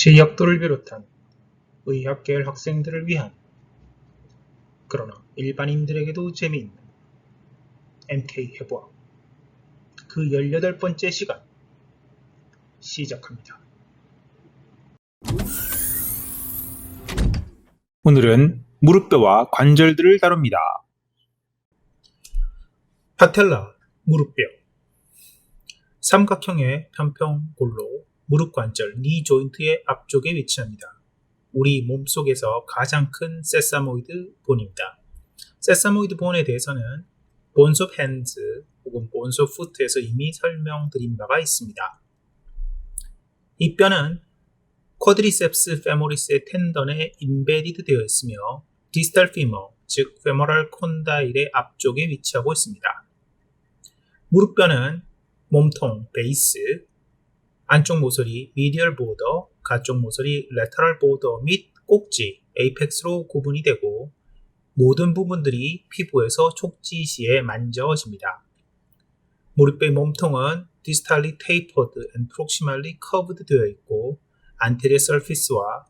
실력도를 비롯한 의학계열 학생들을 위한, 그러나 일반인들에게도 재미있는 MK 해부학 그 18번째 시간 시작합니다. 오늘은 무릎뼈와 관절들을 다룹니다. 파텔라, 무릎뼈. 삼각형의 편평골로 무릎 관절 니 조인트의 앞쪽에 위치합니다. 우리 몸속에서 가장 큰 세사모이드 본입니다. 세사모이드 본에 대해서는 본스 오브 핸즈 혹은 본스 오브 푸트에서 이미 설명드린 바가 있습니다. 이 뼈는 쿼드리셉스 페모리스의 텐던에 인베디드 되어 있으며 디스탈 피머, 즉 페모럴 콘다일의 앞쪽에 위치하고 있습니다. 무릎뼈는 몸통, 베이스, 안쪽 모서리, 미디얼 보더, 가쪽 모서리, 레터럴 보더 및 꼭지, 에이펙스로 구분이 되고 모든 부분들이 피부에서 촉지 시에 만져집니다. 무릎뼈의 몸통은 distally tapered and proximally curved 되어 있고 anterior surface와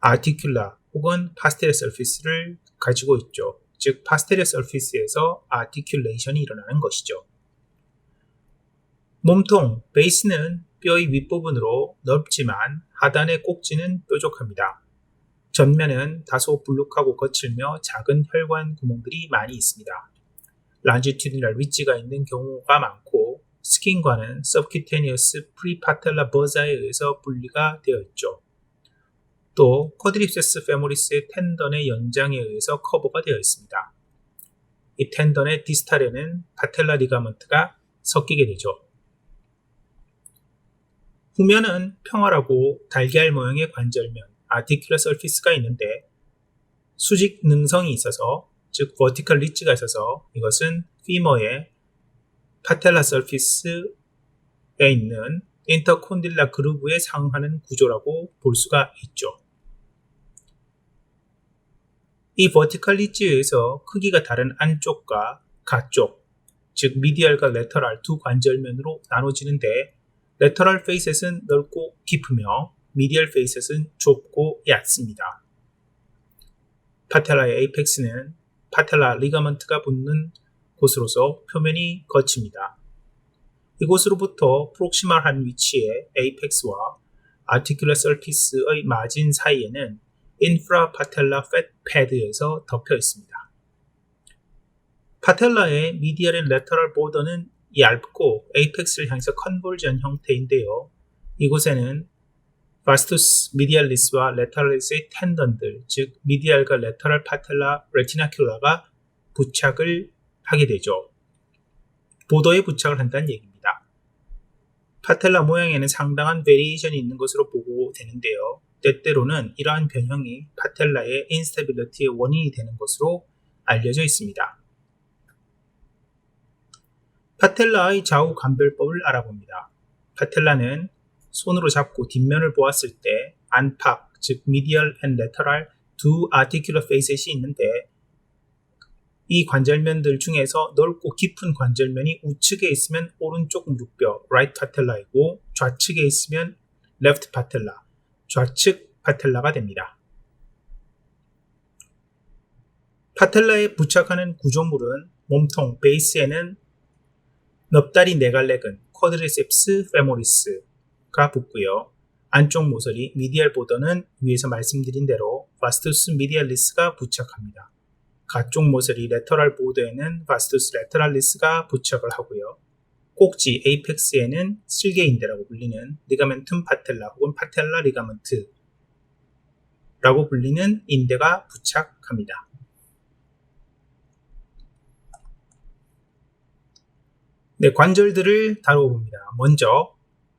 articular 혹은 posterior surface를 가지고 있죠. 즉 posterior surface에서 articulation이 일어나는 것이죠. 몸통, 베이스는 뼈의 윗부분으로 넓지만 하단의 꼭지는 뾰족합니다. 전면은 다소 불룩하고 거칠며 작은 혈관 구멍들이 많이 있습니다. 란지튜디널 릿지가 있는 경우가 많고 스킨과는 subcutaneous prepatellar bursa에 의해서 분리가 되어 있죠. 또 쿼드리셉스 페모리스의 텐던의 연장에 의해서 커버가 되어 있습니다. 이 텐던의 디스탈에는 파텔라 리가먼트가 섞이게 되죠. 후면은 평활하고 달걀 모양의 관절면, 아티큘러 서피스가 있는데 수직 능성이 있어서, 즉 버티컬 리치가 있어서 이것은 피머의 파텔라 서피스에 있는 인터콘딜라 그루브에 상응하는 구조라고 볼 수가 있죠. 이 버티컬 리치에 의해서 크기가 다른 안쪽과 가쪽, 즉 미디얼과 레터럴 두 관절면으로 나눠지는데 레터럴 페이셋은 넓고 깊으며 미디얼 페이셋은 좁고 얕습니다. 파텔라의 에이펙스는 파텔라 리가먼트가 붙는 곳으로서 표면이 거칩니다. 이곳으로부터 프록시멀한 위치의 에이펙스와 아티큘러 서피스의 마진 사이에는 인프라 파텔라 팻 패드에서 덮여 있습니다. 파텔라의 미디얼 앤 레터럴 보더는 얇고 에이펙스를 향해서 컨볼전 형태인데요. 이곳에는 바스투스 미디알리스와 레터럴리스의 텐던들, 즉 미디알과 레터럴 파텔라 레티나큘라가 부착을 하게 되죠. 보더에 부착을 한다는 얘기입니다. 파텔라 모양에는 상당한 베리에이션이 있는 것으로 보고 되는데요. 때때로는 이러한 변형이 파텔라의 인스테빌리티의 원인이 되는 것으로 알려져 있습니다. 파텔라의 좌우 감별법을 알아봅니다. 파텔라는 손으로 잡고 뒷면을 보았을 때 안팎, 즉 미디얼 앤 레터럴 두 아티큘러 페이셋이 있는데 이 관절면들 중에서 넓고 깊은 관절면이 우측에 있으면 오른쪽 무릎뼈, right 파텔라이고 좌측에 있으면 left 파텔라, 좌측 파텔라가 됩니다. 파텔라에 부착하는 구조물은 몸통, 베이스에는 넙다리 네갈래근, 쿼드리셉스 페모리스가 붙고요. 안쪽 모서리, 미디얼 보더는 위에서 말씀드린 대로 바스투스 미디알리스가 부착합니다. 가쪽 모서리, 레터럴 보더에는 바스투스 레터럴리스가 부착을 하고요. 꼭지, 에이펙스에는 슬개인대라고 불리는 리가멘툼 파텔라 혹은 파텔라 리가먼트라고 불리는 인대가 부착합니다. 네, 관절들을 다뤄봅니다. 먼저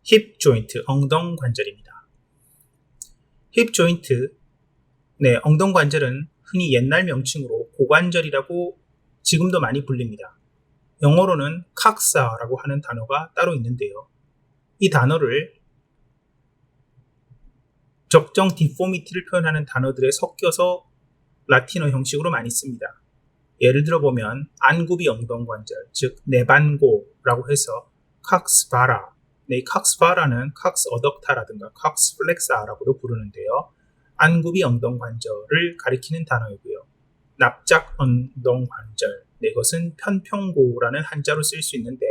힙 조인트, 엉덩 관절입니다. 힙 조인트, 네, 엉덩 관절은 흔히 옛날 명칭으로 고관절이라고 지금도 많이 불립니다. 영어로는 칵사라고 하는 단어가 따로 있는데요. 이 단어를 적정 디포미티를 표현하는 단어들에 섞여서 라틴어 형식으로 많이 씁니다. 예를 들어 보면 안구비 엉덩관절, 즉 내반고라고 해서 칵스바라, 네, 칵스바라는 칵스 어덕타라든가 칵스 플렉사라고도 부르는데요. 안구비 엉덩 관절을 가리키는 단어이고요. 납작 엉덩 관절, 네, 이것은 편평고라는 한자로 쓸 수 있는데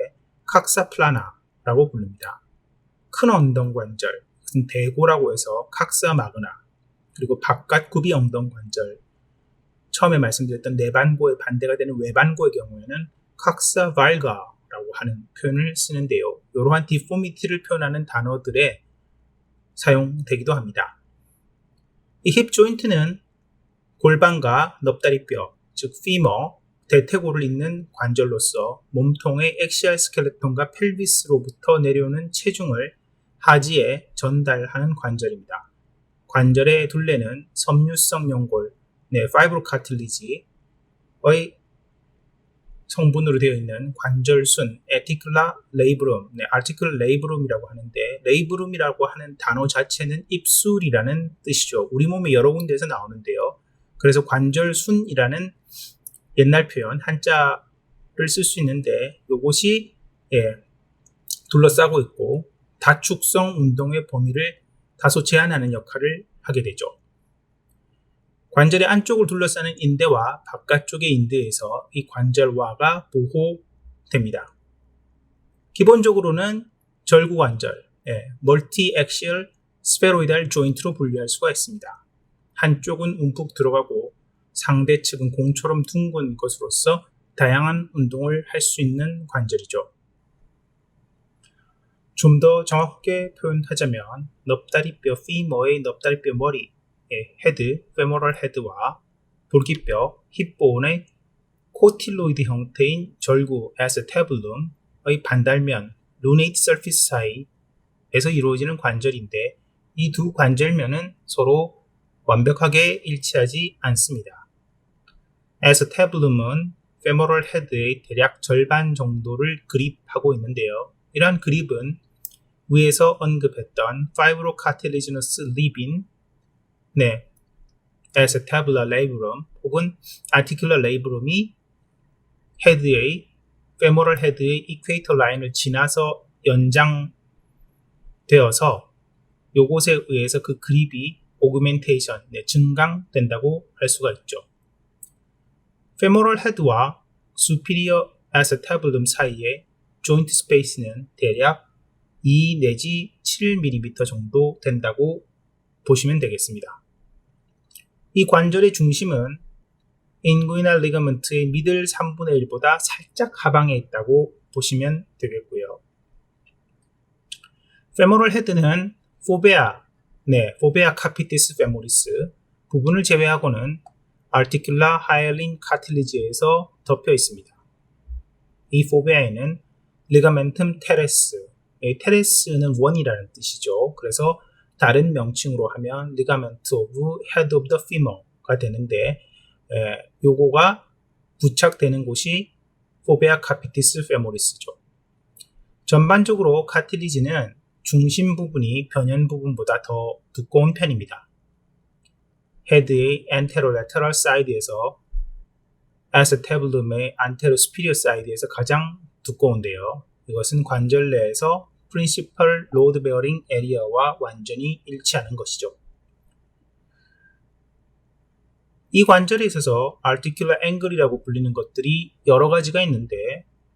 칵사플라나라고 부릅니다. 큰 엉덩 관절, 이것은 대고라고 해서 칵사 마그나, 그리고 바깥구비 엉덩 관절, 처음에 말씀드렸던 내반고의 반대가 되는 외반고의 경우에는 칵사 발가라고 하는 표현을 쓰는데요. 이러한 디포미티를 표현하는 단어들에 사용되기도 합니다. 이 힙 조인트는 골반과 넙다리뼈, 즉 피머, 대퇴골을 잇는 관절로서 몸통의 엑시알 스켈레톤과 펠비스로부터 내려오는 체중을 하지에 전달하는 관절입니다. 관절의 둘레는 섬유성 연골, 네, 파이브로카틸리지의 성분으로 되어 있는 관절순, 에티클라 레이브룸, 네, 아티클 레이브룸이라고 하는데, 레이브룸이라고 하는 단어 자체는 입술이라는 뜻이죠. 우리 몸의 여러 군데에서 나오는데요. 그래서 관절순이라는 옛날 표현, 한자를 쓸 수 있는데, 이것이 둘러싸고 있고, 다축성 운동의 범위를 다소 제한하는 역할을 하게 되죠. 관절의 안쪽을 둘러싸는 인대와 바깥쪽의 인대에서 이 관절화가 보호됩니다. 기본적으로는 절구관절, 멀티액시얼 스페로이달 조인트로 분류할 수가 있습니다. 한쪽은 움푹 들어가고 상대 측은 공처럼 둥근 것으로서 다양한 운동을 할 수 있는 관절이죠. 좀 더 정확하게 표현하자면 넙다리뼈 피머의 넙다리뼈 머리, 헤드, 페모럴 헤드와 돌기뼈, 힙본의 코틸로이드 형태인 절구, 에스테블룸의 반달면, 루네이트 서피스 사이에서 이루어지는 관절인데 이 두 관절면은 서로 완벽하게 일치하지 않습니다. 에스테블룸은 페모럴 헤드의 대략 절반 정도를 그립하고 있는데요. 이러한 그립은 위에서 언급했던 파이브로카틸리지너스 리빈, 네, 에스테블라 레이브룸 혹은 아티큘러 레이브룸이 헤드의 페모럴 헤드의 이퀘이터 라인을 지나서 연장되어서 요것에 의해서 그 그립이 오그멘테이션, 증강된다고 할 수가 있죠. 페모럴 헤드와 수피리어 에스테블룸 사이의 조인트 스페이스는 대략 2 내지 7mm 정도 된다고 보시면 되겠습니다. 이 관절의 중심은 인구이널 리가먼트의 미들 3분의 1보다 살짝 하방에 있다고 보시면 되겠고요. 페모럴 헤드는 포베아 카피티스 페모리스 부분을 제외하고는 아티큘라 하이알린 카틸리지에서 덮여 있습니다. 이 포베아에는 리가멘텀 테레스, 테레스는 원이라는 뜻이죠. 그래서 다른 명칭으로 하면 리가멘트 오브 헤드 오브 더 피머가 되는데 요거가 부착되는 곳이 포베아 카피티스 페모리스죠. 전반적으로 카틸리지는 중심 부분이 변연 부분보다 더 두꺼운 편입니다. 헤드의 안테로레터럴 사이드에서 에스테블룸의 안테로 스피리어 사이드에서 가장 두꺼운데요. 이것은 관절 내에서 프린시펄 로드 베어링 에리어와 완전히 일치하는 것이죠. 이 관절에 있어서 articular angle이라고 불리는 것들이 여러 가지가 있는데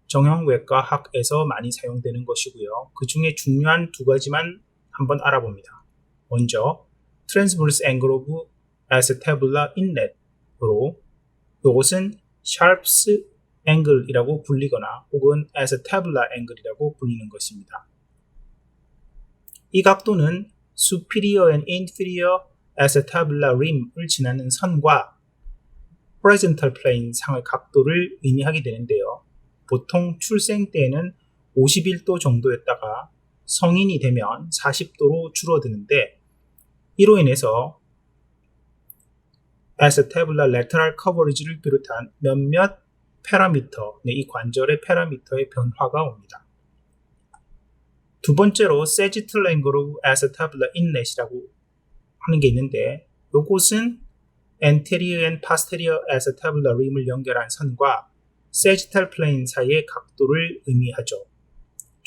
정형외과 학에서 많이 사용되는 것이고요. 그 중에 중요한 두 가지만 한번 알아봅니다. 먼저 transverse angle of acetabular inlet으로 이것은 Sharp's angle이라고 불리거나 혹은 acetabular angle이라고 불리는 것입니다. 이 각도는 superior and inferior acetabular rim을 지나는 선과 horizontal plane 상의 각도를 의미하게 되는데요. 보통 출생 때에는 51도 정도였다가 성인이 되면 40도로 줄어드는데 이로 인해서 acetabular lateral coverage를 비롯한 몇몇 파라미터, 이 관절의 파라미터의 변화가 옵니다. 두 번째로 sagittal angle of acetabular inlet이라고 하는 게 있는데 이곳은 anterior and posterior acetabular rim을 연결한 선과 sagittal plane 사이의 각도를 의미하죠.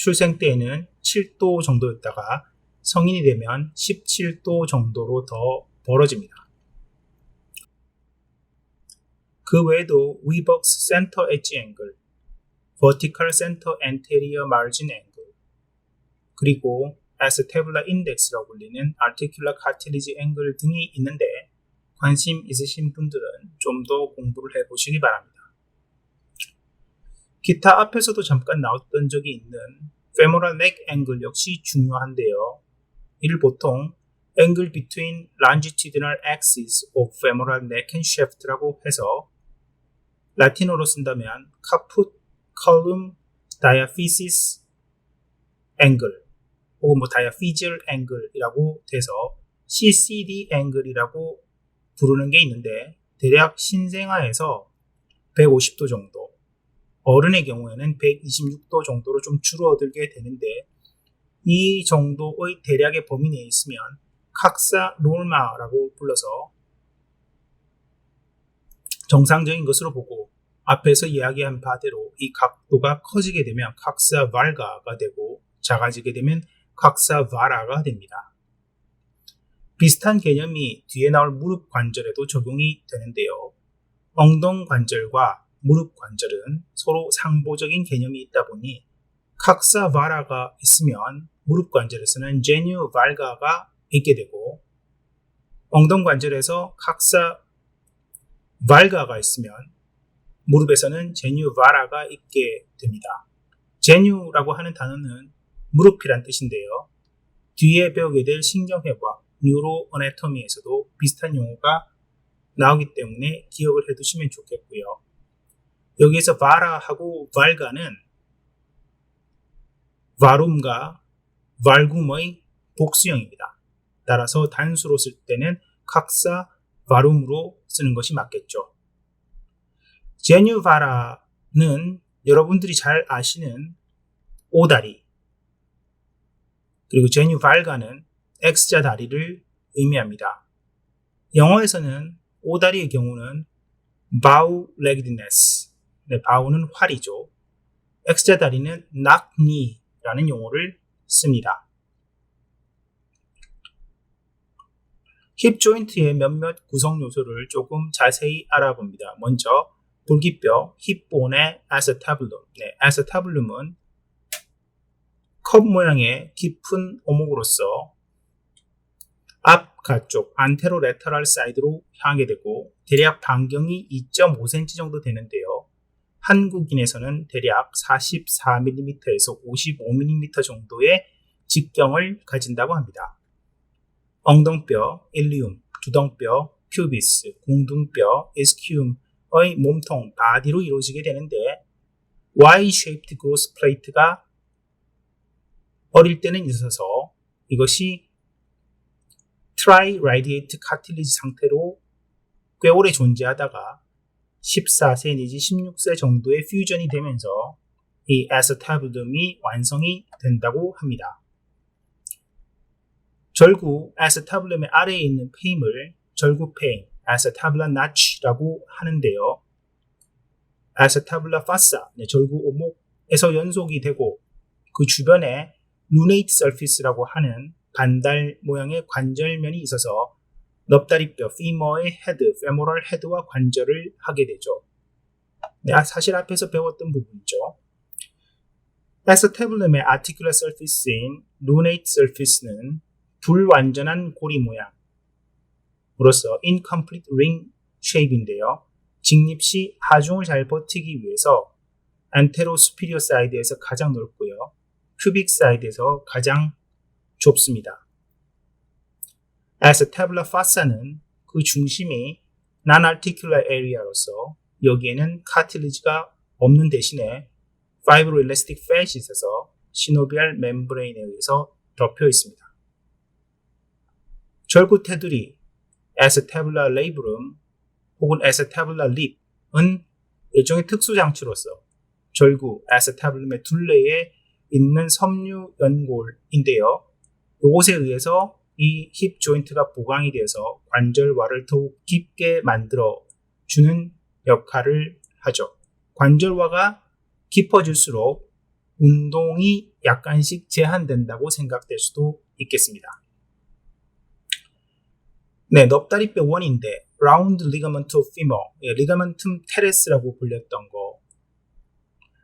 출생 때에는 7도 정도였다가 성인이 되면 17도 정도로 더 벌어집니다. 그 외에도 Weber's Center Edge Angle, Vertical Center Anterior Margin Angle, 그리고 Acetabular Index라고 불리는 Articular Cartilage Angle 등이 있는데 관심 있으신 분들은 좀 더 공부를 해보시기 바랍니다. 기타 앞에서도 잠깐 나왔던 적이 있는 Femoral Neck Angle 역시 중요한데요. 이를 보통 Angle between longitudinal axis of femoral neck and shaft라고 해서 라틴어로 쓴다면 Caput Column Diaphysis Angle 혹은 Diaphyseal Angle이라고 돼서 CCD Angle이라고 부르는 게 있는데 대략 신생아에서 150도 정도, 어른의 경우에는 126도 정도로 좀 줄어들게 되는데 이 정도의 대략의 범위 내에 있으면 칵사 노르마라고 불러서 정상적인 것으로 보고 앞에서 이야기한 바대로 이 각도가 커지게 되면 칵사 발가가 되고 작아지게 되면 칵사 바라가 됩니다. 비슷한 개념이 뒤에 나올 무릎 관절에도 적용이 되는데요. 엉덩 관절과 무릎 관절은 서로 상보적인 개념이 있다 보니 칵사 바라가 있으면 무릎 관절에서는 제뉴 발가가 있게 되고 엉덩 관절에서 칵사 발가가 있으면 무릎에서는 제뉴 바라가 있게 됩니다. 제뉴라고 하는 단어는 무릎이란 뜻인데요. 뒤에 배우게 될 신경회과, 뉴로 어네토미에서도 비슷한 용어가 나오기 때문에 기억을 해두시면 좋겠고요. 여기에서 바라하고 발가는 바룸과 발굼의 복수형입니다. 따라서 단수로 쓸 때는 칵사 바룸으로 쓰는 것이 맞겠죠. 제뉴 바라는 여러분들이 잘 아시는 오다리, 그리고 제뉴 발가는 X자 다리를 의미합니다. 영어에서는 오다리의 경우는 bow-leggedness, bow는 활이죠. X자 다리는 knock knee라는 용어를 씁니다. 힙 조인트의 몇몇 구성 요소를 조금 자세히 알아봅니다. 먼저 돌기뼈, 힙본의 acetabulum. acetabulum은 컵 모양의 깊은 오목으로서 앞 가쪽 안테로레터럴 사이드로 향하게 되고 대략 반경이 2.5cm 정도 되는데요. 한국인에서는 대략 44mm에서 55mm 정도의 직경을 가진다고 합니다. 엉덩뼈, 일리움, 두덩뼈, 퓨비스, 공둥뼈, 이스키움의 몸통, 바디로 이루어지게 되는데 Y-shaped growth plate가 어릴 때는 있어서 이것이 tri-radiate cartilage 상태로 꽤 오래 존재하다가 14세 내지 16세 정도의 퓨전이 되면서 이 acetabulum이 완성이 된다고 합니다. 절구 acetabulum의 아래에 있는 페임을 절구페임, acetabular notch라고 하는데요. acetabular fossa, 절구 오목에서 연속이 되고 그 주변에 lunate surface라고 하는 반달 모양의 관절면이 있어서 넙다리뼈, femo의 헤드, femoral 헤드와 관절을 하게 되죠. 사실 앞에서 배웠던 부분이죠. acetabulum의 articular surface인 lunate surface는 불완전한 고리 모양으로서 incomplete ring shape인데요. 직립 시 하중을 잘 버티기 위해서 anterior superior side에서 가장 넓고요. cubic side에서 가장 좁습니다. acetabular fossa는 그 중심이 non-articular area로서 여기에는 cartilage가 없는 대신에 fibroelastic fat이 있어서 synovial membrane에 의해서 덮여 있습니다. 절구 테두리 acetabular labrum 혹은 acetabular lip은 일종의 특수 장치로서 절구 acetabulum의 둘레에 있는 섬유 연골인데요. 이것에 의해서 이 힙 조인트가 보강이 되어서 관절화를 더욱 깊게 만들어 주는 역할을 하죠. 관절화가 깊어질수록 운동이 약간씩 제한된다고 생각될 수도 있겠습니다. 네, 넙다리뼈 원인데 라운드 리가먼트 오브 피머, 리가먼툼 테레스라고 불렸던 거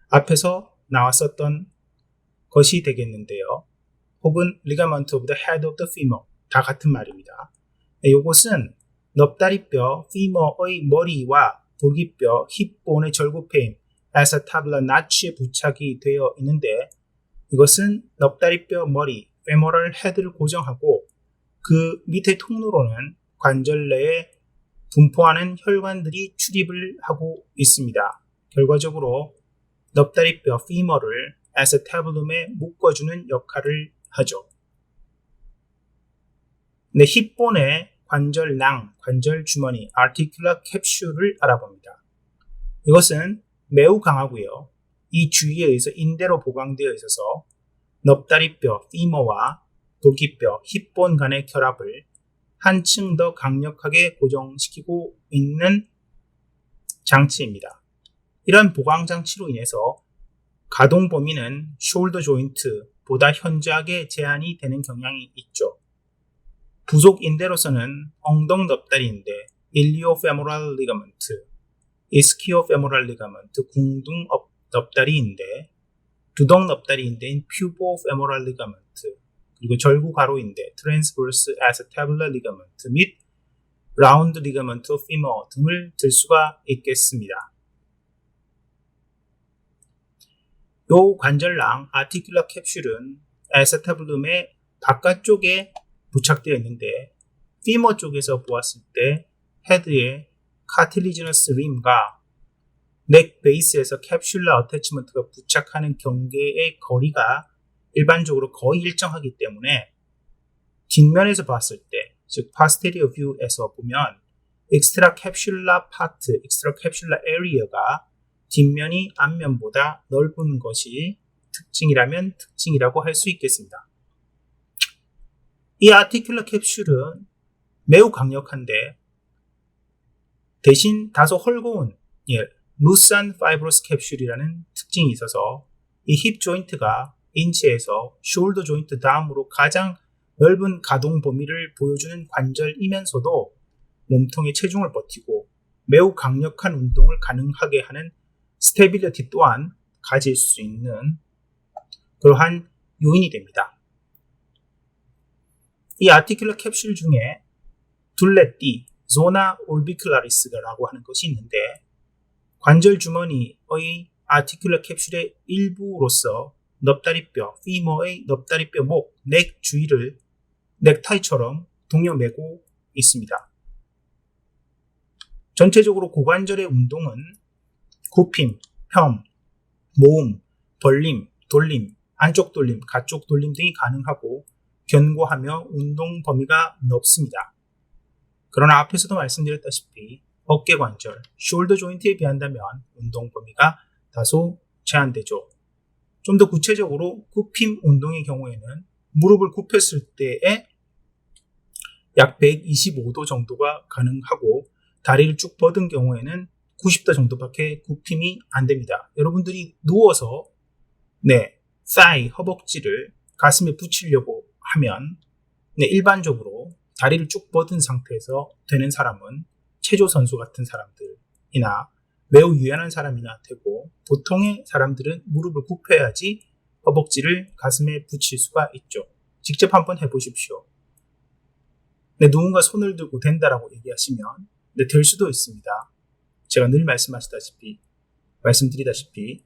앞에서 나왔었던 것이 되겠는데요. 혹은 리가먼트 오브 더 헤드 오브 더 피머, 다 같은 말입니다. 네, 이것은 넙다리뼈 피머의 머리와 볼기뼈 힙본의 절구폐임 에사타블라 나치에 부착이 되어 있는데 이것은 넙다리뼈 머리 페모럴 헤드를 고정하고 그 밑에 통로로는 관절 내에 분포하는 혈관들이 출입을 하고 있습니다. 결과적으로 넙다리뼈 피머를 에세타블룸에 묶어주는 역할을 하죠. 네, 힙본의 관절낭, 관절 주머니, articular capsule을 알아봅니다. 이것은 매우 강하고요. 이 주위에 의해서 인대로 보강되어 있어서 넙다리뼈, 피머와 돌기뼈, 힙본 간의 결합을 한층 더 강력하게 고정시키고 있는 장치입니다. 이런 보강 장치로 인해서 가동 범위는 숄더 조인트보다 현저하게 제한이 되는 경향이 있죠. 부속 인대로서는 엉덩 넙다리인데 일리오페모랄 리가먼트, 이스키오페모랄 리가먼트, 궁둥 넙다리인데 두덩 넙다리인데인 퓨보페모랄 리가먼트, 그리고 절구 가로인데 트랜스버스 에세타블라 리가먼트 및 라운드 리가먼트 피머 등을 들 수가 있겠습니다. 요 관절낭 아티큘러 캡슐은 에세타블룸의 바깥쪽에 부착되어 있는데 피머 쪽에서 보았을 때 헤드의 카틸리지너스 림과 넥 베이스에서 캡슐러 어태치먼트가 부착하는 경계의 거리가 일반적으로 거의 일정하기 때문에 뒷면에서 봤을 때, 즉 posterior view에서 보면 extra capsular part, extra capsular area가 뒷면이 앞면보다 넓은 것이 특징이라면 특징이라고 할 수 있겠습니다. 이 아티큘러 캡슐은 매우 강력한데 대신 다소 헐거운 루스한 파이브러스 캡슐이라는 특징이 있어서 이 힙 조인트가 인체에서 숄더 조인트 다음으로 가장 넓은 가동 범위를 보여주는 관절이면서도 몸통의 체중을 버티고 매우 강력한 운동을 가능하게 하는 스테빌리티 또한 가질 수 있는 그러한 요인이 됩니다. 이 아티큘러 캡슐 중에 둘레띠, 조나 올비클라리스라고 하는 것이 있는데 관절 주머니의 아티큘러 캡슐의 일부로서 넙다리뼈, 피머의 넙다리뼈 목, 넥 주위를 넥타이처럼 동여매고 있습니다. 전체적으로 고관절의 운동은 굽힘, 펴움, 모음, 벌림, 돌림, 안쪽 돌림, 가쪽 돌림 등이 가능하고 견고하며 운동 범위가 넓습니다. 그러나 앞에서도 말씀드렸다시피 어깨 관절, 숄더 조인트에 비한다면 운동 범위가 다소 제한되죠. 좀 더 구체적으로 굽힘 운동의 경우에는 무릎을 굽혔을 때에 약 125도 정도가 가능하고 다리를 쭉 뻗은 경우에는 90도 정도밖에 굽힘이 안 됩니다. 여러분들이 누워서 사이, 허벅지를 가슴에 붙이려고 하면 일반적으로 다리를 쭉 뻗은 상태에서 되는 사람은 체조 선수 같은 사람들이나 매우 유연한 사람이나 되고 보통의 사람들은 무릎을 굽혀야지 허벅지를 가슴에 붙일 수가 있죠. 직접 한번 해보십시오. 누군가 손을 들고 된다라고 얘기하시면 될 수도 있습니다. 제가 늘 말씀드리다시피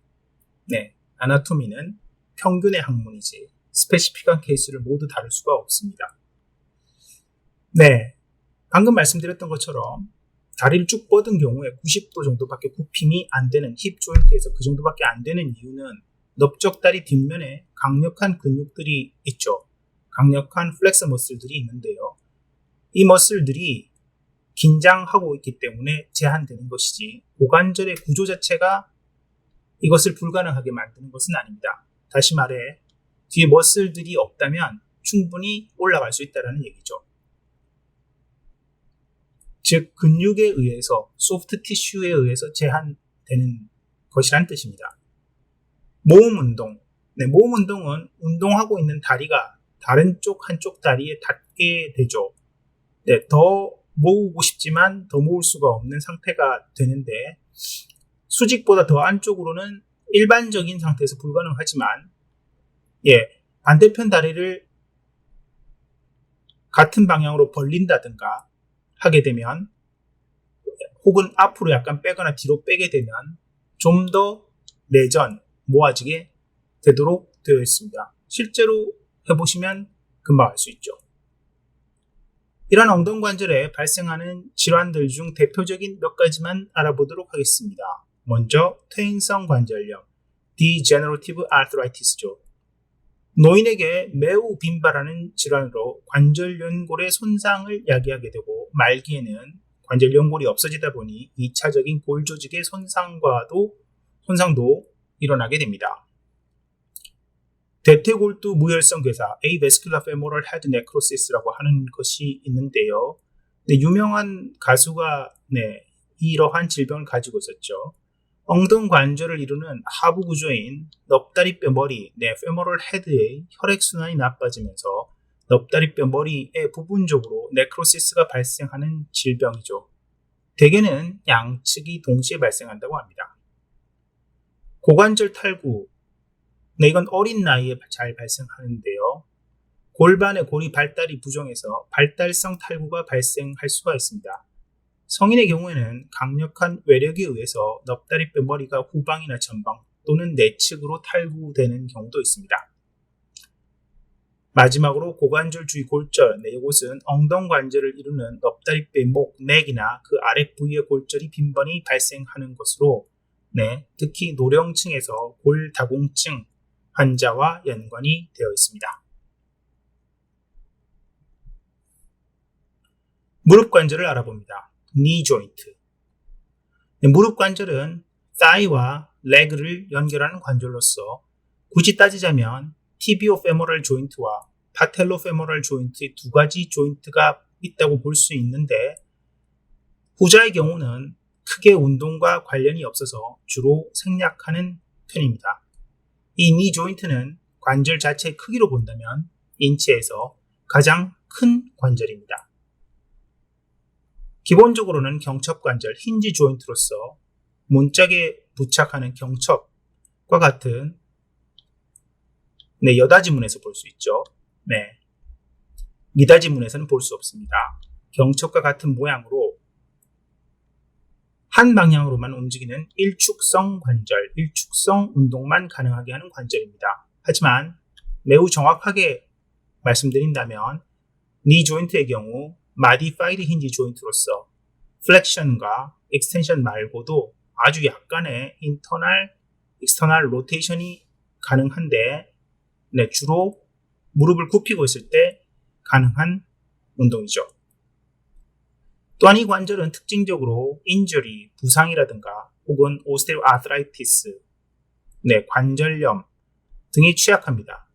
아나토미는 평균의 학문이지 스페시픽한 케이스를 모두 다룰 수가 없습니다. 방금 말씀드렸던 것처럼 다리를 쭉 뻗은 경우에 90도 정도밖에 굽힘이 안 되는 힙 조인트에서 그 정도밖에 안 되는 이유는 넓적다리 뒷면에 강력한 근육들이 있죠. 강력한 플렉서 머슬들이 있는데요. 이 머슬들이 긴장하고 있기 때문에 제한되는 것이지 고관절의 구조 자체가 이것을 불가능하게 만드는 것은 아닙니다. 다시 말해 뒤에 머슬들이 없다면 충분히 올라갈 수 있다는 얘기죠. 즉 근육에 의해서 소프트 티슈에 의해서 제한되는 것이란 뜻입니다. 모음 운동, 모음 운동은 운동하고 있는 다리가 다른 한쪽 다리에 닿게 되죠. 더 모으고 싶지만 더 모을 수가 없는 상태가 되는데 수직보다 더 안쪽으로는 일반적인 상태에서 불가능하지만 반대편 다리를 같은 방향으로 벌린다든가 하게 되면 혹은 앞으로 약간 빼거나 뒤로 빼게 되면 좀 더 내전, 모아지게 되도록 되어 있습니다. 실제로 해보시면 금방 알 수 있죠. 이러한 엉덩관절에 발생하는 질환들 중 대표적인 몇 가지만 알아보도록 하겠습니다. 먼저 퇴행성 관절염, Degenerative Arthritis죠. 노인에게 매우 빈발하는 질환으로 관절 연골의 손상을 야기하게 되고 말기에는 관절 연골이 없어지다 보니 2차적인 골 조직의 손상도 일어나게 됩니다. 대퇴골두 무혈성 괴사, Avascular Femoral Head Necrosis라고 하는 것이 있는데요. 유명한 가수가 이러한 질병을 가지고 있었죠. 엉덩관절을 이루는 하부 구조인 넙다리뼈 머리, femoral head의 혈액순환이 나빠지면서 넙다리뼈 머리에 부분적으로 네크로시스가 발생하는 질병이죠. 대개는 양측이 동시에 발생한다고 합니다. 고관절 탈구, 이건 어린 나이에 잘 발생하는데요. 골반의 골이 발달이 부정해서 발달성 탈구가 발생할 수가 있습니다. 성인의 경우에는 강력한 외력에 의해서 넙다리뼈 머리가 후방이나 전방 또는 내측으로 탈구되는 경우도 있습니다. 마지막으로 고관절 주위 골절, 이곳은 엉덩관절을 이루는 넙다리뼈의 목, 넥이나 그 아랫부위의 골절이 빈번히 발생하는 것으로 특히 노령층에서 골다공증 환자와 연관이 되어 있습니다. 무릎 관절을 알아봅니다. knee joint. 무릎 관절은 thigh와 leg를 연결하는 관절로서 굳이 따지자면 tibiofemoral joint와 patellofemoral joint의 두 가지 조인트가 있다고 볼 수 있는데 후자의 경우는 크게 운동과 관련이 없어서 주로 생략하는 편입니다. 이 knee joint는 관절 자체의 크기로 본다면 인체에서 가장 큰 관절입니다. 기본적으로는 경첩관절, 힌지 조인트로서 문짝에 부착하는 경첩과 같은 여다지문에서 볼 수 있죠. 미다지문에서는 볼 수 없습니다. 경첩과 같은 모양으로 한 방향으로만 움직이는 일축성 관절, 일축성 운동만 가능하게 하는 관절입니다. 하지만 매우 정확하게 말씀드린다면 knee joint의 경우 modified hinge joint로서 flexion과 extension 말고도 아주 약간의 internal, external rotation이 가능한데 주로 무릎을 굽히고 있을 때 가능한 운동이죠. 또한 이 관절은 특징적으로 인jury, 부상이라든가 혹은 osteoarthritis, 관절염 등에 취약합니다.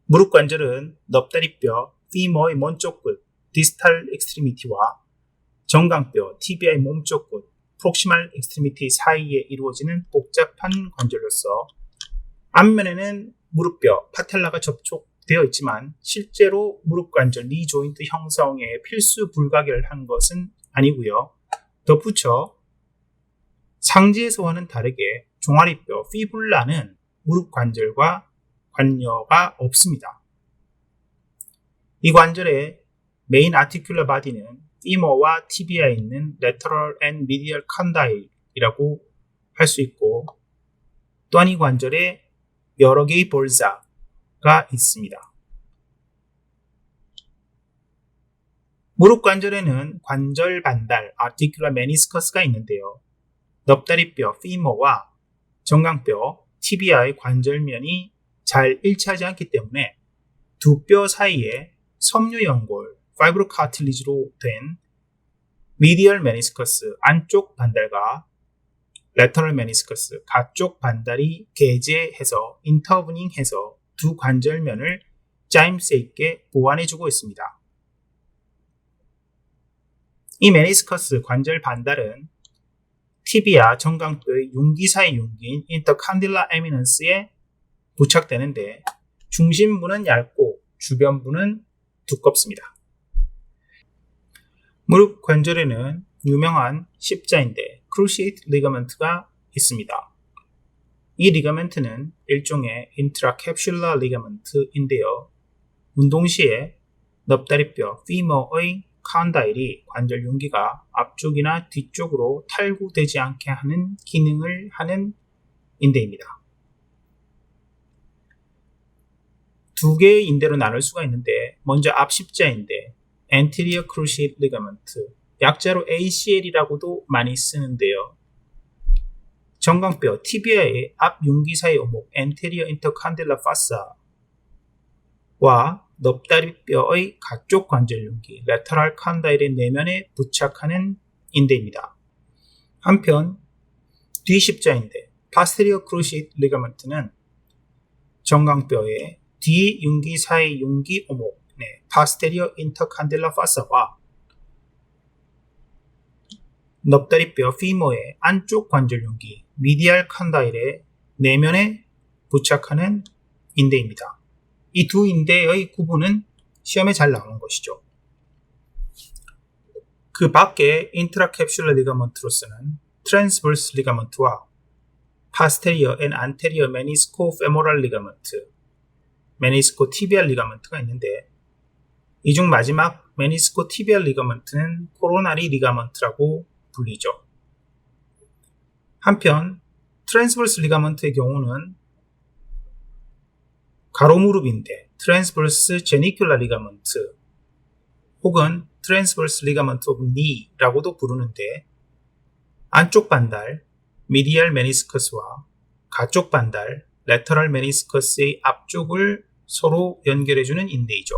무릎 관절은 넙다리뼈, femur의 먼쪽 끝, distal extremity와 정강뼈, tibia의 몸쪽 끝, proximal extremity 사이에 이루어지는 복잡한 관절로서 앞면에는 무릎뼈, 파텔라가 접촉되어 있지만 실제로 무릎 관절, knee joint 형성에 필수 불가결한 것은 아니고요. 덧붙여 상지에서와는 다르게 종아리뼈, 피불라는 무릎 관절과 관여가 없습니다. 이 관절의 메인 아티큘러 바디는 피머와 티비아에 있는 lateral and medial condyle이라고 할 수 있고 또한 이 관절에 여러 개의 볼사가 있습니다. 무릎 관절에는 관절 반달, articular meniscus가 있는데요. 넙다리뼈, 피머와 정강뼈, 티비아의 관절면이 잘 일치하지 않기 때문에 두 뼈 사이에 섬유 연골, 파이브로카틸리지로 된 medial meniscus 안쪽 반달과 lateral meniscus 가쪽 반달이 개제해서 인터브닝해서 두 관절면을 짜임새 있게 보완해주고 있습니다. 이 메니스커스 관절 반달은 티비아 정강뼈의 융기 사이 융기인 intercondylar eminence에 부착되는데 중심부는 얇고 주변부는 두껍습니다. 무릎 관절에는 유명한 십자인대 크루시에이트 리가먼트가 있습니다. 이 리가먼트는 일종의 인트라캡슐라 리가먼트인데요. 운동 시에 넙다리뼈 피머의 컨다일이 관절 융기가 앞쪽이나 뒤쪽으로 탈구되지 않게 하는 기능을 하는 인대입니다. 두 개의 인대로 나눌 수가 있는데 먼저 앞 십자인대 anterior cruciate ligament, 약자로 ACL이라고도 많이 쓰는데요. 정강뼈 티비아의 앞 융기 사이 오목 anterior intercondylar fascia와 넙다리뼈의 가쪽 관절 융기 lateral condyle 내면에 부착하는 인대입니다. 한편 뒤 십자인대 posterior cruciate ligament는 정강뼈의 뒤 융기 사이 융기 오목 posterior intercondylar fascia와 넙다리뼈 피머의 안쪽 관절 융기 medial condyle 내면에 부착하는 인대입니다. 이 두 인대의 구분은 시험에 잘 나오는 것이죠. 그 밖에 인트라캡슐러 리가먼트로서는 트랜스버스 리가먼트와 posterior and anterior meniscofemoral ligament, 메니스코티비알 리가먼트가 있는데 이 중 마지막 메니스코티비알 리가먼트는 코로나리 리가먼트라고 불리죠. 한편 트랜스버스 리가먼트의 경우는 가로무릎인데 트랜스버스 제니큘라 리가먼트 혹은 트랜스버스 리가먼트 오브 니라고도 부르는데 안쪽 반달 미디얼 메니스커스와 가쪽 반달 레터럴 메니스커스의 앞쪽을 서로 연결해주는 인대이죠.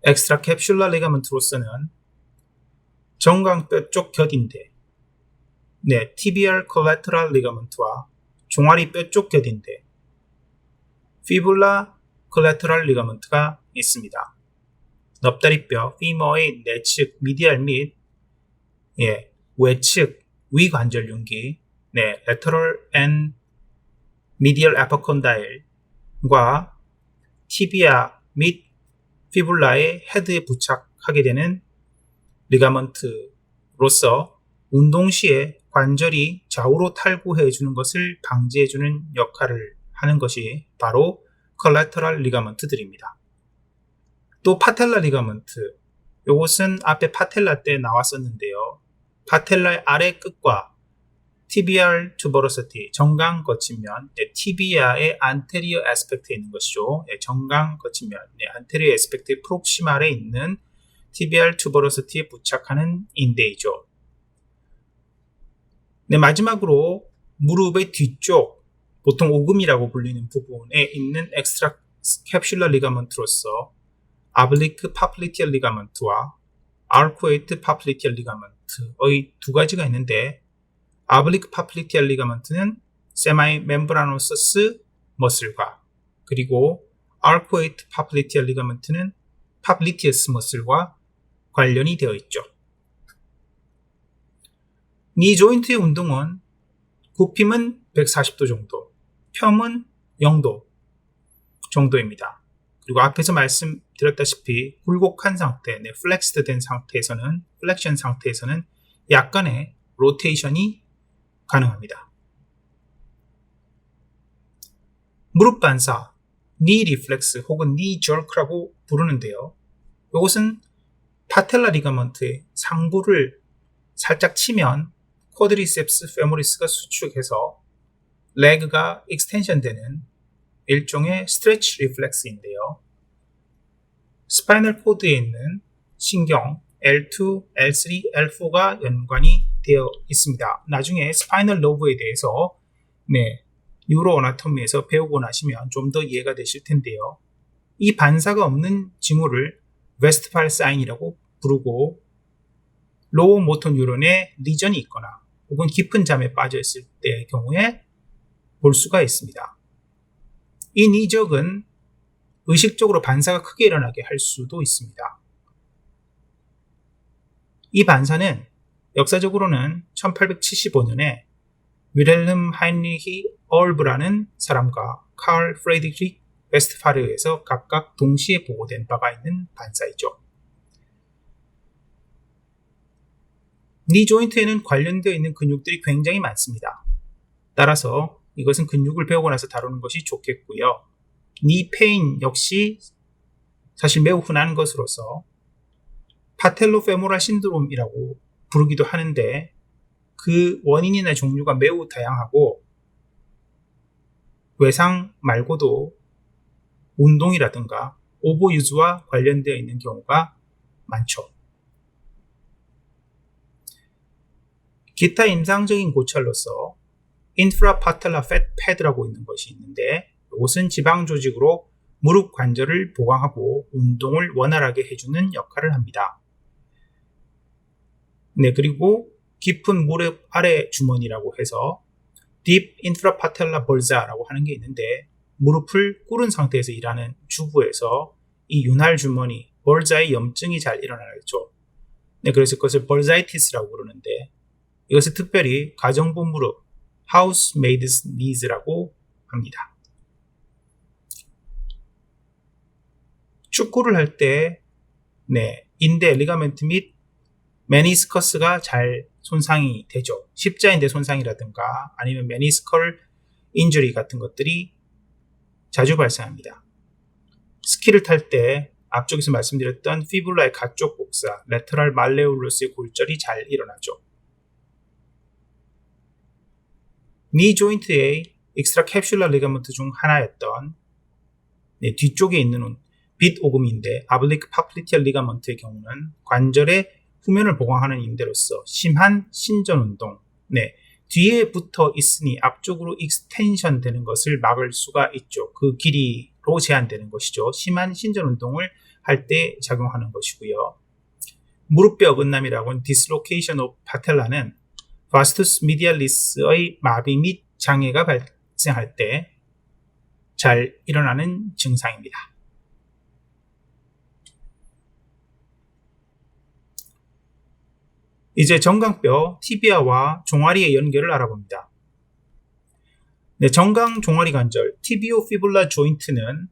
엑스트라캡슐라 리가먼트로서는 정강뼈 쪽 곁인대 티비얼 콜라테럴 리가먼트와 종아리 뼈 쪽 곁인대 피불라 콜라테럴 리가먼트가 있습니다. 넙다리뼈 피머의 내측 미디얼 및 외측 위관절 융기 lateral and medial apicondyl과 티비아 및 피불라의 헤드에 부착하게 되는 리가먼트로서 운동 시에 관절이 좌우로 탈구해 주는 것을 방지해 주는 역할을 하는 것이 바로 콜라테럴 리가먼트들입니다. 또 파텔라 리가먼트, 이것은 앞에 파텔라 때 나왔었는데요. 파텔라의 아래 끝과 tibial tuberosity, 정강 거친면, 티비아의 anterior aspect에 있는 것이죠. 정강 거친면, anterior aspect의 프록시말에 있는 tibial tuberosity에 부착하는 인대이죠. 마지막으로 무릎의 뒤쪽, 보통 오금이라고 불리는 부분에 있는 엑스트라 캡슐러 리가먼트로서 아블리크 파플리티얼 리가먼트와 아르쿠에이트 파플리티얼 리가먼트의 두 가지가 있는데 아블리크 파플리티얼 리가먼트는 세마이 멤브라노서스 머슬과 그리고 아르쿠에이트 파플리티얼 리가먼트는 파플리티어스 머슬과 관련이 되어 있죠. 니 조인트의 운동은 굽힘은 140도 정도, 펴은 0도 정도입니다. 그리고 앞에서 말씀드렸다시피 굴곡한 상태, 플렉스드 된 상태에서는, 플렉션 상태에서는 약간의 로테이션이 가능합니다. 무릎 반사, 니 리플렉스 혹은 니 저크라고 부르는데요. 이것은 파텔라 리가먼트의 상부를 살짝 치면 쿼드리셉스 페모리스가 수축해서 레그가 익스텐션 되는 일종의 스트레치 리플렉스인데요. 스파이널 코드에 있는 신경 L2, L3, L4가 연관이 되어 있습니다. 나중에 스파이널 러브에 대해서 뉴로 어나토미에서 배우고 나시면 좀 더 이해가 되실 텐데요. 이 반사가 없는 징후를 웨스트팔 사인이라고 부르고 로우 모터 뉴런에 리전이 있거나 혹은 깊은 잠에 빠져 있을 때의 경우에 볼 수가 있습니다. 이 니적은 의식적으로 반사가 크게 일어나게 할 수도 있습니다. 이 반사는 역사적으로는 1875년에 윌헬름 하인리히 얼브라는 사람과 칼 프레드리히 웨스트팔에 의해서 각각 동시에 보고된 바가 있는 반사이죠. 니 조인트에는 관련되어 있는 근육들이 굉장히 많습니다. 따라서 이것은 근육을 배우고 나서 다루는 것이 좋겠고요. 니 페인 역시 사실 매우 흔한 것으로서 파텔로페모랄 신드롬이라고 부르기도 하는데 그 원인이나 종류가 매우 다양하고 외상 말고도 운동이라든가 오버유즈와 관련되어 있는 경우가 많죠. 기타 임상적인 고찰로서 인프라파텔라 패드라고 있는 것이 있는데 이것은 지방 조직으로 무릎 관절을 보강하고 운동을 원활하게 해주는 역할을 합니다. 네, 그리고 깊은 무릎 아래 주머니라고 해서 Deep Infrapatellar Bursa라고 하는 게 있는데 무릎을 꿇은 상태에서 일하는 주부에서 이 윤활 주머니, 벌자의 염증이 잘 일어나죠. 네, 그래서 그것을 벌자이티스라고 부르는데 이것을 특별히 가정부 무릎, House-made knees라고 합니다. 축구를 할 때 인대, 리가멘트 및 메니스커스가 잘 손상이 되죠. 십자인대 손상이라든가 아니면 메니스컬 인주리 같은 것들이 자주 발생합니다. 스키를 탈 때 앞쪽에서 말씀드렸던 피불라의 가쪽 복사, 레터럴 말레올루스의 골절이 잘 일어나죠. 니 조인트의 익스트라 캡슐라 리가먼트 중 하나였던 뒤쪽에 있는 빗 오금인대, 아블리크 파플리티얼 리가먼트의 경우는 관절의 후면을 보강하는 인대로서 심한 신전 운동, 뒤에 붙어 있으니 앞쪽으로 익스텐션 되는 것을 막을 수가 있죠. 그 길이로 제한되는 것이죠. 심한 신전 운동을 할 때 작용하는 것이고요. 무릎뼈 어긋남이라고는 디스로케이션 오브 파텔라는 바스투스 미디알리스의 마비 및 장애가 발생할 때 잘 일어나는 증상입니다. 이제 정강뼈, 티비아와 종아리의 연결을 알아봅니다. 정강 종아리 관절, 티비오피블라 조인트는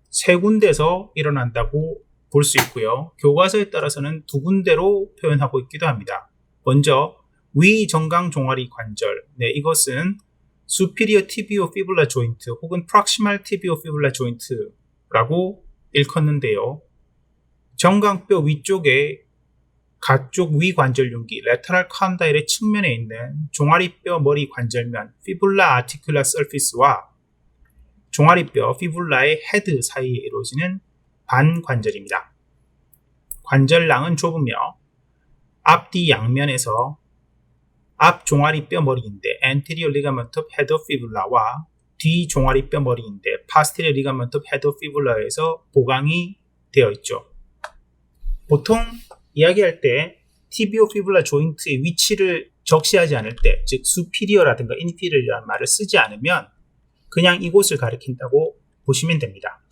세 군데에서 일어난다고 볼 수 있고요. 교과서에 따라서는 두 군데로 표현하고 있기도 합니다. 먼저 위 정강 종아리 관절, 이것은 superior tibiofibular joint 혹은 proximal tibiofibular joint라고 일컫는데요. 정강뼈 위쪽에 가쪽 위 관절윤기, lateral condyle의 측면에 있는 종아리뼈 머리 관절면, fibula articular surface와 종아리뼈, fibula의 헤드 사이에 이루어지는 반관절입니다. 관절낭은 좁으며 앞뒤 양면에서 앞 종아리뼈 머리인대 anterior ligament of head of fibula와 뒤 종아리뼈 머리인대 posterior ligament of head of fibula에서 보강이 되어 있죠. 보통 이야기할 때 티비오피블라 조인트의 위치를 적시하지 않을 때, 즉 superior라든가 inferior이라는 말을 쓰지 않으면 그냥 이곳을 가리킨다고 보시면 됩니다.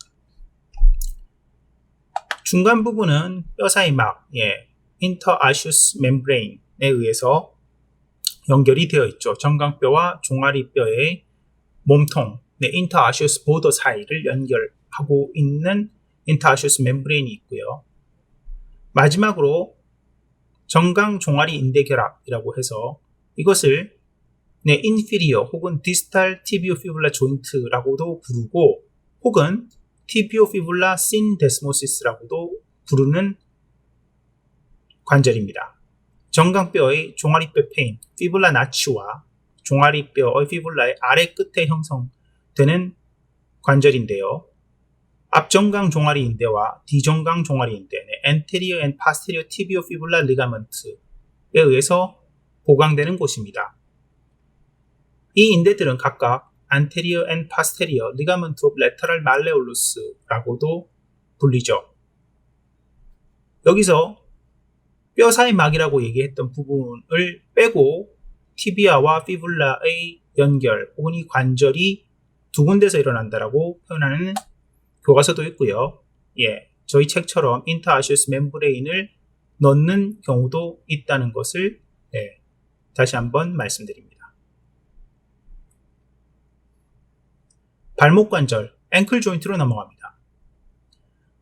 중간 부분은 뼈 사이 막, interosseous membrane에 의해서 연결이 되어 있죠. 정강뼈와 종아리뼈의 몸통, interosseous border 사이를 연결하고 있는 interosseous membrane이 있고요. 마지막으로 정강 종아리 인대 결합이라고 해서 이것을 inferior 혹은 distal tibiofibular joint라고도 부르고 혹은 tibiofibular syndesmosis라고도 부르는 관절입니다. 정강뼈의 종아리뼈 페인, 피블라 나치와 종아리뼈의 피블라의 아래 끝에 형성되는 관절인데요. 앞정강 종아리 인대와 뒤정강 종아리 인대, anterior and posterior tibiofibular ligament에 의해서 보강되는 곳입니다. 이 인대들은 각각 anterior and posterior ligament of lateral malleolus라고도 불리죠. 여기서 뼈 사이 막이라고 얘기했던 부분을 빼고 티비아와 피블라의 연결 혹은 이 관절이 두 군데서 일어난다라고 표현하는 교과서도 있고요. 저희 책처럼 인터아시우스 멤브레인을 넣는 경우도 있다는 것을 다시 한번 말씀드립니다. 발목 관절, 앵클 조인트로 넘어갑니다.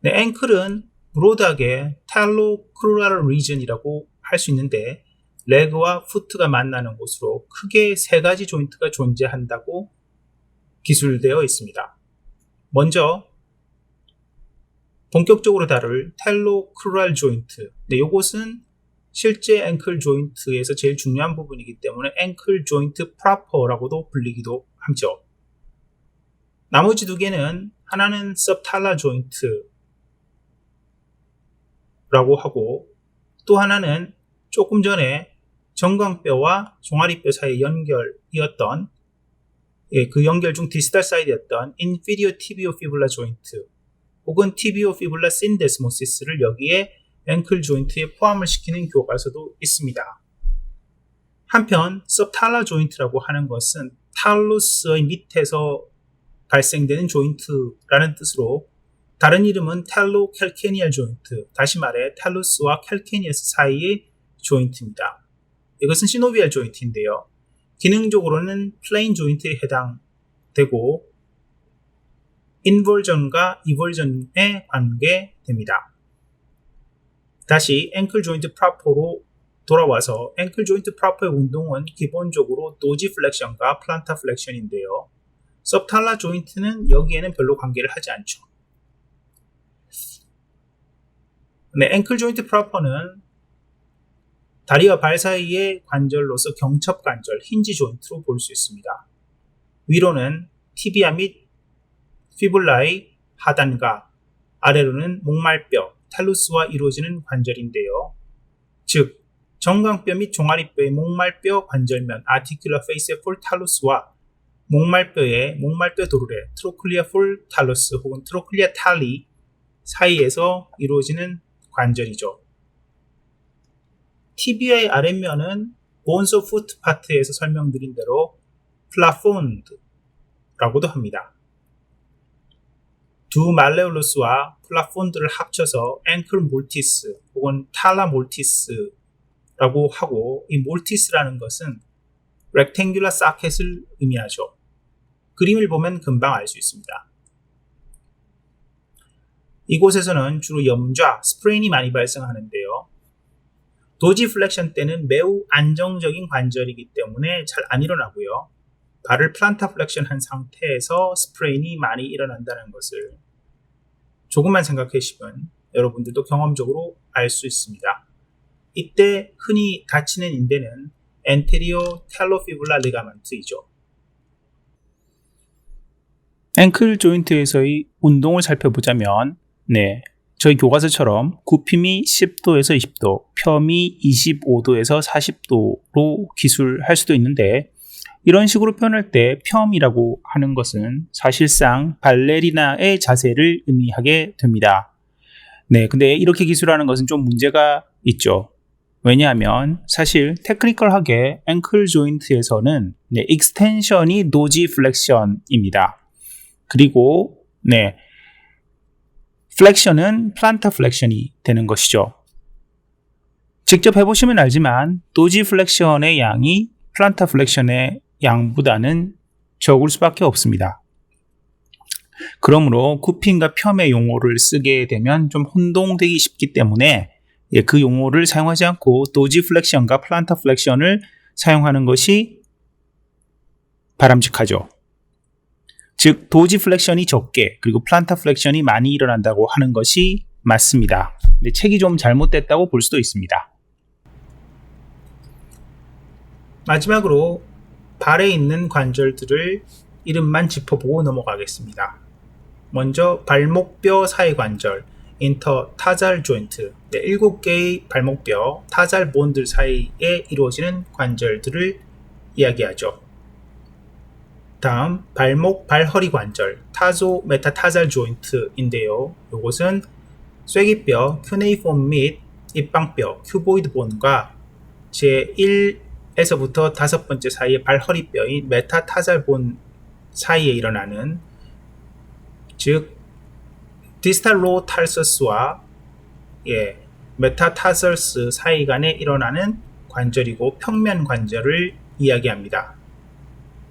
네, 앵클은 브로드하게 탈로크루랄 리전이라고 할 수 있는데 레그와 푸트가 만나는 곳으로 크게 세 가지 조인트가 존재한다고 기술되어 있습니다. 먼저 본격적으로 다룰 탈로크루랄 조인트. 네, 이것은 실제 앵클 조인트에서 제일 중요한 부분이기 때문에 앵클 조인트 프로퍼라고도 불리기도 하죠. 나머지 두 개는 하나는 subtalar 조인트라고 하고 또 하나는 조금 전에 정강뼈와 종아리뼈 사이의 연결이었던 그 연결 중 디스탈 사이드였던 inferior tibiofibular 조인트 혹은 tibiofibular syndesmosis를 여기에 앵클 조인트에 포함을 시키는 교과서도 있습니다. 한편 subtalar 조인트라고 하는 것은 탈루스의 밑에서 발생되는 조인트라는 뜻으로 다른 이름은 탈로캘케니얼 조인트, 다시 말해 탈루스와 캘케니어스 사이의 조인트입니다. 이것은 시노비얼 조인트인데요. 기능적으로는 플레인 조인트에 해당되고 인버전과 이버전에 관계됩니다. 다시 앵클 조인트 프로퍼로 돌아와서 앵클 조인트 프로퍼의 운동은 기본적으로 도지 플렉션과 플란타 플렉션인데요. subtalar 조인트는 여기에는 별로 관계를 하지 않죠. 네, 앵클 조인트 프로퍼는 다리와 발 사이의 관절로서 경첩 관절, 힌지 조인트로 볼 수 있습니다. 위로는 티비아 및 피블라의 하단과 아래로는 목말뼈, 탈루스와 이루어지는 관절인데요. 즉, 정강뼈 및 종아리뼈의 목말뼈 관절면 articular fascia for tallus와 목말뼈의 목말뼈 도르래 트로클리아 폴 탈루스 혹은 트로클리아 탈리 사이에서 이루어지는 관절이죠. 티비아의 아랫면은 bones of foot 파트에서 설명드린 대로 플라폰드라고도 합니다. 두 말레올루스와 플라폰드를 합쳐서 앵클 몰티스 혹은 탈라 몰티스라고 하고 이 몰티스라는 것은 rectangular socket을 의미하죠. 그림을 보면 금방 알 수 있습니다. 이곳에서는 주로 염좌, 스프레인이 많이 발생하는데요. 도지 플렉션 때는 매우 안정적인 관절이기 때문에 잘 안 일어나고요. 발을 플란타 플렉션 한 상태에서 스프레인이 많이 일어난다는 것을 조금만 생각해 보시면 여러분들도 경험적으로 알 수 있습니다. 이때 흔히 다치는 인대는 anterior talofibular ligament이죠. 앵클 조인트에서의 운동을 살펴보자면 저희 교과서처럼 굽힘이 10도에서 20도, 펴이 25도에서 40도로 기술할 수도 있는데 이런 식으로 표현할 때 펴이라고 하는 것은 사실상 발레리나의 자세를 의미하게 됩니다. 근데 이렇게 기술하는 것은 좀 문제가 있죠. 왜냐하면 사실 테크니컬하게 앵클 조인트에서는 익스텐션이 도지 플렉션입니다. 그리고 플렉션은 플란타 플렉션이 되는 것이죠. 직접 해보시면 알지만 도지 플렉션의 양이 플란타 플렉션의 양보다는 적을 수밖에 없습니다. 그러므로 굽힘과 펴의 용어를 쓰게 되면 좀 혼동되기 쉽기 때문에 그 용어를 사용하지 않고 도지 플렉션과 플란타 플렉션을 사용하는 것이 바람직하죠. 즉 도지 플렉션이 적게 그리고 플란타 플렉션이 많이 일어난다고 하는 것이 맞습니다. 근데 책이 좀 잘못됐다고 볼 수도 있습니다. 마지막으로 발에 있는 관절들을 이름만 짚어보고 넘어가겠습니다. 먼저 발목뼈 사이 관절 인터타잘 조인트 7개의 발목뼈 타잘 본들 사이에 이루어지는 관절들을 이야기하죠. 다음 발목 발허리 관절 타조 메타타잘 조인트인데요. 이것은 쐐기뼈 큐네이폼 및 입방뼈 큐보이드 본과 제1에서부터 5번째 사이의 발허리뼈인 메타타잘 본 사이에 일어나는 즉 디스탈 로 탈서스와 메타타설스 사이 간에 일어나는 관절이고 평면 관절을 이야기합니다.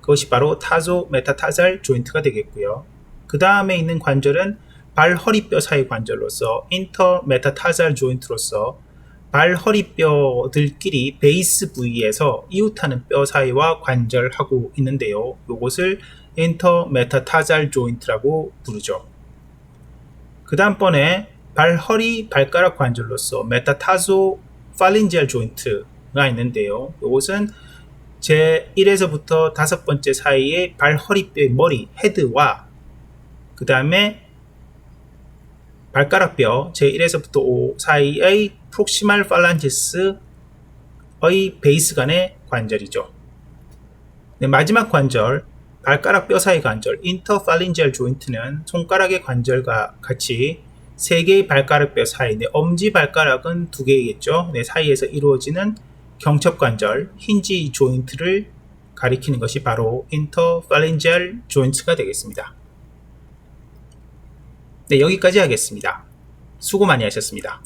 그것이 바로 타조 메타타잘 조인트가 되겠고요. 그 다음에 있는 관절은 발 허리뼈 사이 관절로서 인터 메타타잘 조인트로서 발 허리뼈들끼리 베이스 부위에서 이웃하는 뼈 사이와 관절하고 있는데요. 이것을 인터 메타타잘 조인트라고 부르죠. 그 다음번에 발 허리 발가락 관절로서 메타타조 팔린지알 조인트가 있는데요. 이것은 제 1에서부터 5번째 사이에 발 허리뼈의 머리 헤드와 그 다음에 발가락뼈 제1에서부터 5 사이의 프록시말 팔란지스의 베이스 간의 관절이죠. 네, 마지막 관절 발가락 뼈 사이 관절 인터팔린지알 조인트는 손가락의 관절과 같이 3개의 발가락 뼈 사이, 엄지 발가락은 2개이겠죠. 사이에서 이루어지는 경첩관절 힌지 조인트를 가리키는 것이 바로 인터팔린지알 조인트가 되겠습니다. 네, 여기까지 하겠습니다. 수고 많이 하셨습니다.